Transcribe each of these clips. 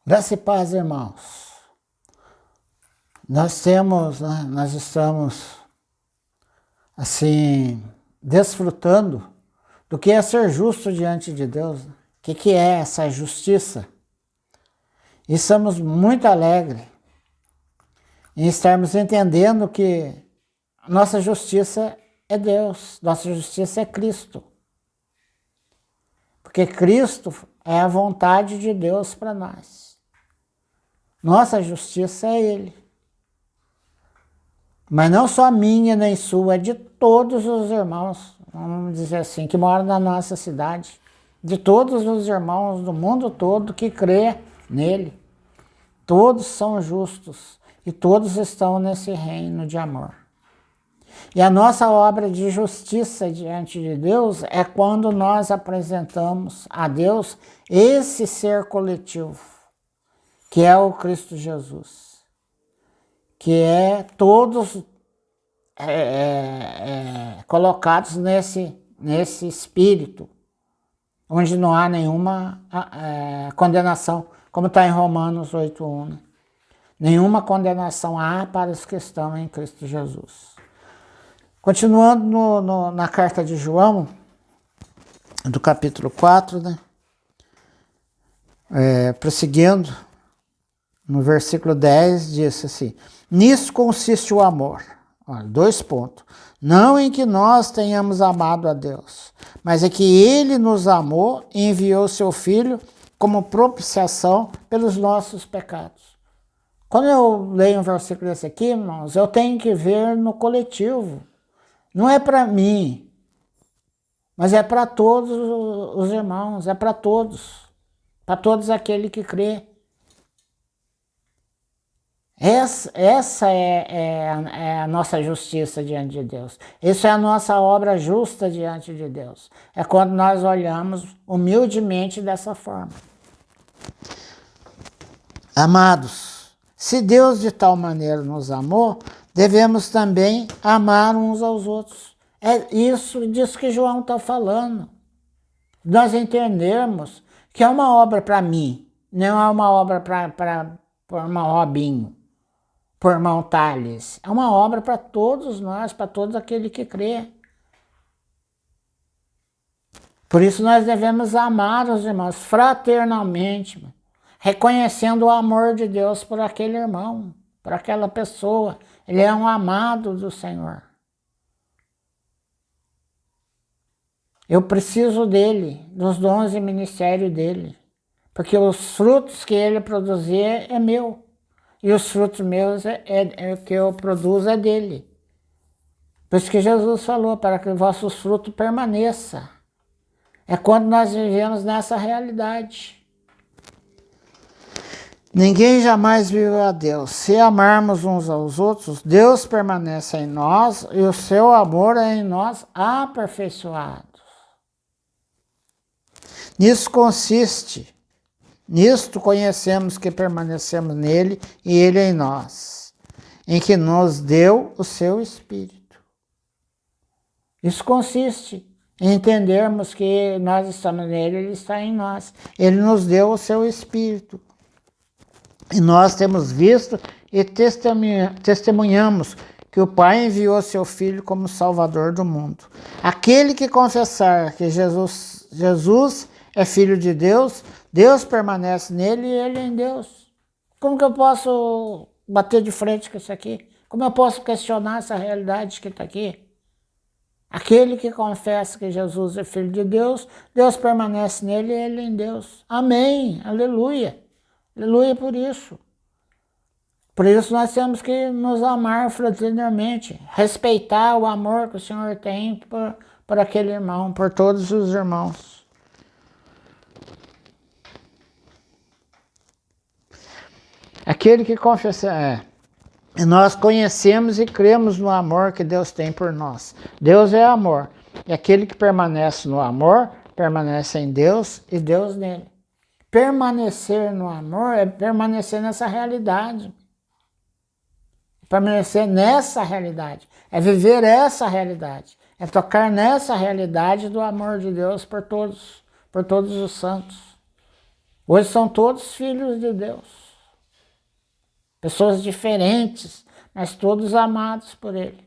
Graça e paz, irmãos. Nós estamos, assim, desfrutando do que é ser justo diante de Deus. O que é essa justiça? E estamos muito alegres em estarmos entendendo que nossa justiça é Deus, nossa justiça é Cristo. Porque Cristo é a vontade de Deus para nós. Nossa justiça é Ele. Mas não só minha nem sua, é de todos os irmãos, vamos dizer assim, que moram na nossa cidade. De todos os irmãos do mundo todo que crê nele. Todos são justos e todos estão nesse reino de amor. E a nossa obra de justiça diante de Deus é quando nós apresentamos a Deus esse ser coletivo, que é o Cristo Jesus, que é todos colocados nesse espírito, onde não há nenhuma condenação, como está em Romanos 8:1. Né? Nenhuma condenação há para os que estão em Cristo Jesus. Continuando na carta de João, do capítulo 4, né? Prosseguindo, no versículo 10, diz assim: nisso consiste o amor. Olha, 2 pontos. Não em que nós tenhamos amado a Deus, mas é que Ele nos amou e enviou seu Filho como propiciação pelos nossos pecados. Quando eu leio um versículo desse aqui, irmãos, eu tenho que ver no coletivo. Não é para mim, mas é para todos os irmãos, é para todos aqueles que crê. Essa é a nossa justiça diante de Deus. Isso é a nossa obra justa diante de Deus. É quando nós olhamos humildemente dessa forma. Amados, se Deus de tal maneira nos amou, devemos também amar uns aos outros. É disso que João está falando. Nós entendermos que é uma obra para mim, não é uma obra para o irmão Robinho, para o irmão Thales. É uma obra para todos nós, para todos aqueles que crê. Por isso nós devemos amar os irmãos fraternalmente, reconhecendo o amor de Deus por aquele irmão, por aquela pessoa. Ele é um amado do Senhor. Eu preciso dele, dos dons e ministério dele, porque os frutos que ele produzir é meu, e os frutos meus que eu produzo é dele. Por isso que Jesus falou, para que vossos frutos permaneçam. É quando nós vivemos nessa realidade. Ninguém jamais viu a Deus. Se amarmos uns aos outros, Deus permanece em nós e o seu amor é em nós aperfeiçoado. Nisto conhecemos que permanecemos nele e ele em nós, em que nos deu o seu Espírito. Isso consiste em entendermos que nós estamos nele, ele está em nós. Ele nos deu o seu Espírito. E nós temos visto e testemunhamos que o Pai enviou seu Filho como Salvador do mundo. Aquele que confessar que Jesus é Filho de Deus, Deus permanece nele e ele em Deus. Como que eu posso bater de frente com isso aqui? Como eu posso questionar essa realidade que está aqui? Aquele que confessa que Jesus é Filho de Deus, Deus permanece nele e ele em Deus. Amém, aleluia. Aleluia por isso. Por isso nós temos que nos amar fraternalmente, respeitar o amor que o Senhor tem por aquele irmão, por todos os irmãos. Aquele que confessa, nós conhecemos e cremos no amor que Deus tem por nós. Deus é amor. E aquele que permanece no amor, permanece em Deus e Deus nele. Permanecer no amor é permanecer nessa realidade. Permanecer nessa realidade. É viver essa realidade. É tocar nessa realidade do amor de Deus por todos os santos. Hoje são todos filhos de Deus. Pessoas diferentes, mas todos amados por Ele.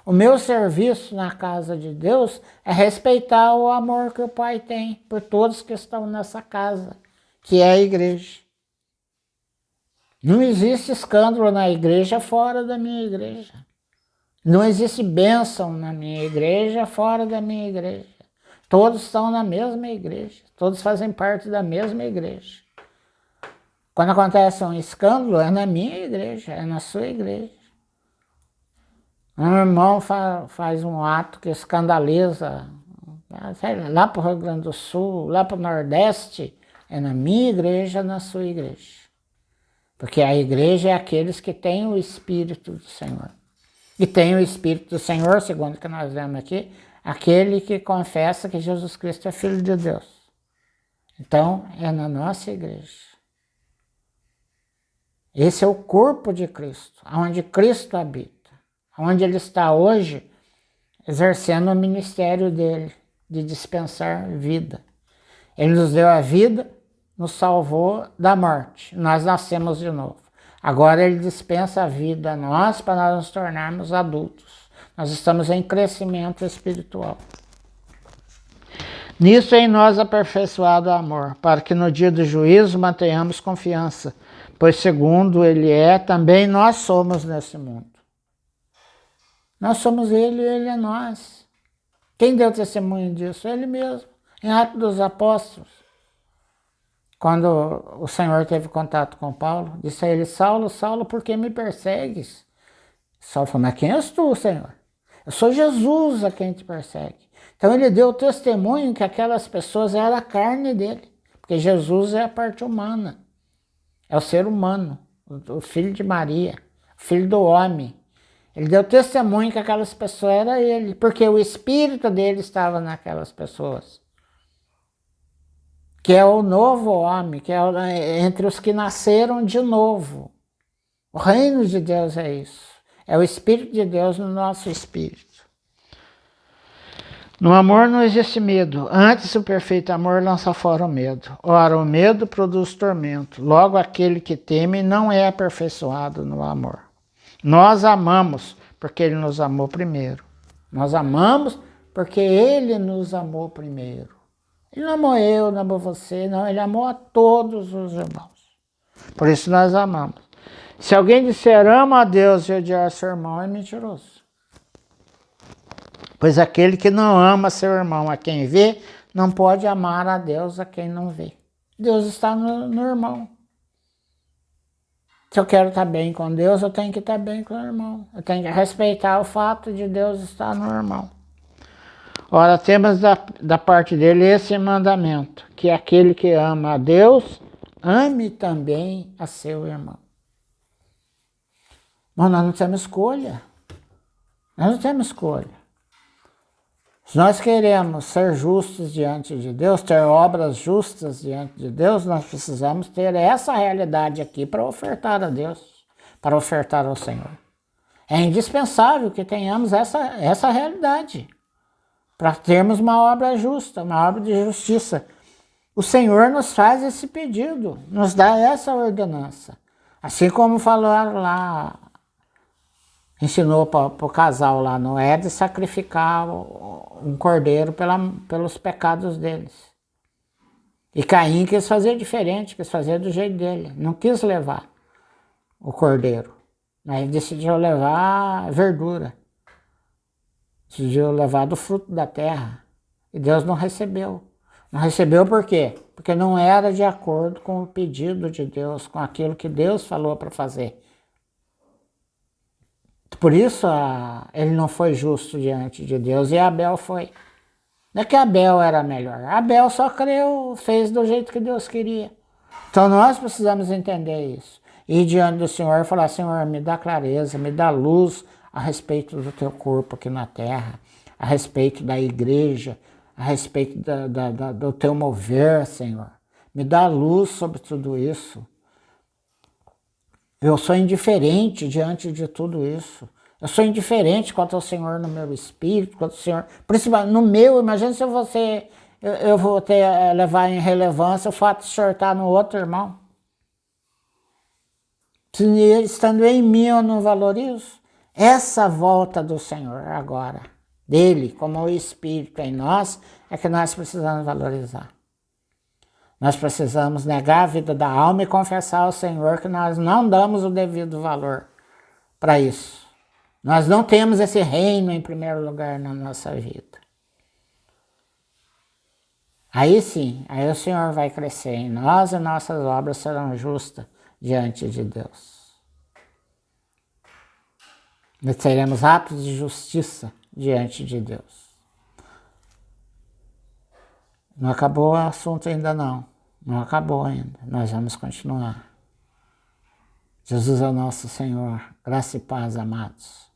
O meu serviço na casa de Deus é respeitar o amor que o Pai tem por todos que estão nessa casa, que é a igreja. Não existe escândalo na igreja fora da minha igreja. Não existe bênção na minha igreja fora da minha igreja. Todos estão na mesma igreja. Todos fazem parte da mesma igreja. Quando acontece um escândalo, é na minha igreja, é na sua igreja. Um irmão faz um ato que escandaliza, lá para o Rio Grande do Sul, lá para o Nordeste, é na minha igreja, na sua igreja. Porque a igreja é aqueles que têm o Espírito do Senhor. E tem o Espírito do Senhor, segundo o que nós vemos aqui, aquele que confessa que Jesus Cristo é Filho de Deus. Então, é na nossa igreja. Esse é o corpo de Cristo, onde Cristo habita. Onde Ele está hoje, exercendo o ministério dEle, de dispensar vida. Ele nos deu a vida, nos salvou da morte. Nós nascemos de novo. Agora Ele dispensa a vida a nós para nós nos tornarmos adultos. Nós estamos em crescimento espiritual. Nisso é em nós aperfeiçoado o amor, para que no dia do juízo mantenhamos confiança, pois segundo Ele é, também nós somos nesse mundo. Nós somos Ele e Ele é nós. Quem deu testemunho disso? Ele mesmo. Em Atos dos Apóstolos, quando o Senhor teve contato com Paulo, disse a ele: Saulo, Saulo, por que me persegues? Saulo falou: mas quem és tu, Senhor? Eu sou Jesus a quem te persegue. Então ele deu testemunho que aquelas pessoas eram a carne dele, porque Jesus é a parte humana, é o ser humano, o filho de Maria, o filho do homem. Ele deu testemunho que aquelas pessoas eram ele, porque o espírito dele estava naquelas pessoas. Que é o novo homem, que é entre os que nasceram de novo. O reino de Deus é isso. É o Espírito de Deus no nosso espírito. No amor não existe medo. Antes, o perfeito amor lança fora o medo. Ora, o medo produz tormento. Logo, aquele que teme não é aperfeiçoado no amor. Nós amamos porque Ele nos amou primeiro. Nós amamos porque Ele nos amou primeiro. Ele não amou eu, não amou você, não. Ele amou a todos os irmãos. Por isso nós amamos. Se alguém disser ama a Deus e odiar seu irmão, é mentiroso. Pois aquele que não ama seu irmão a quem vê, não pode amar a Deus a quem não vê. Deus está no irmão. Se eu quero estar bem com Deus, eu tenho que estar bem com o irmão. Eu tenho que respeitar o fato de Deus estar no irmão. Ora, temos da parte dele esse mandamento, que aquele que ama a Deus, ame também a seu irmão. Mas nós não temos escolha. Nós não temos escolha. Se nós queremos ser justos diante de Deus, ter obras justas diante de Deus, nós precisamos ter essa realidade aqui para ofertar a Deus, para ofertar ao Senhor. É indispensável que tenhamos essa realidade, para termos uma obra justa, uma obra de justiça. O Senhor nos faz esse pedido, nos dá essa ordenança. Assim como falaram lá, ensinou para o casal lá, Noé, de sacrificar um cordeiro pelos pecados deles. E Caim quis fazer diferente, quis fazer do jeito dele. Não quis levar o cordeiro, mas decidiu levar verdura. Decidiu levar do fruto da terra. E Deus não recebeu. Não recebeu por quê? Porque não era de acordo com o pedido de Deus, com aquilo que Deus falou para fazer. Por isso ele não foi justo diante de Deus e Abel foi. Não é que Abel era melhor. Abel só creu, fez do jeito que Deus queria. Então nós precisamos entender isso. Ir diante do Senhor e falar: Senhor, me dá clareza, me dá luz a respeito do teu corpo aqui na terra, a respeito da igreja, a respeito do teu mover, Senhor. Me dá luz sobre tudo isso. Eu sou indiferente diante de tudo isso. Eu sou indiferente quanto ao Senhor no meu espírito, quanto ao Senhor, principalmente no meu. Imagina se você eu vou levar em relevância o fato de o senhor estar no outro irmão? Se ele estando em mim eu não valorizo? Essa volta do Senhor agora, dele como o Espírito em nós, é que nós precisamos valorizar. Nós precisamos negar a vida da alma e confessar ao Senhor que nós não damos o devido valor para isso. Nós não temos esse reino em primeiro lugar na nossa vida. Aí sim, aí o Senhor vai crescer em nós e nossas obras serão justas diante de Deus. Nós teremos atos de justiça diante de Deus. Não acabou o assunto ainda não. Não acabou ainda. Nós vamos continuar. Jesus é o nosso Senhor. Graça e paz, amados.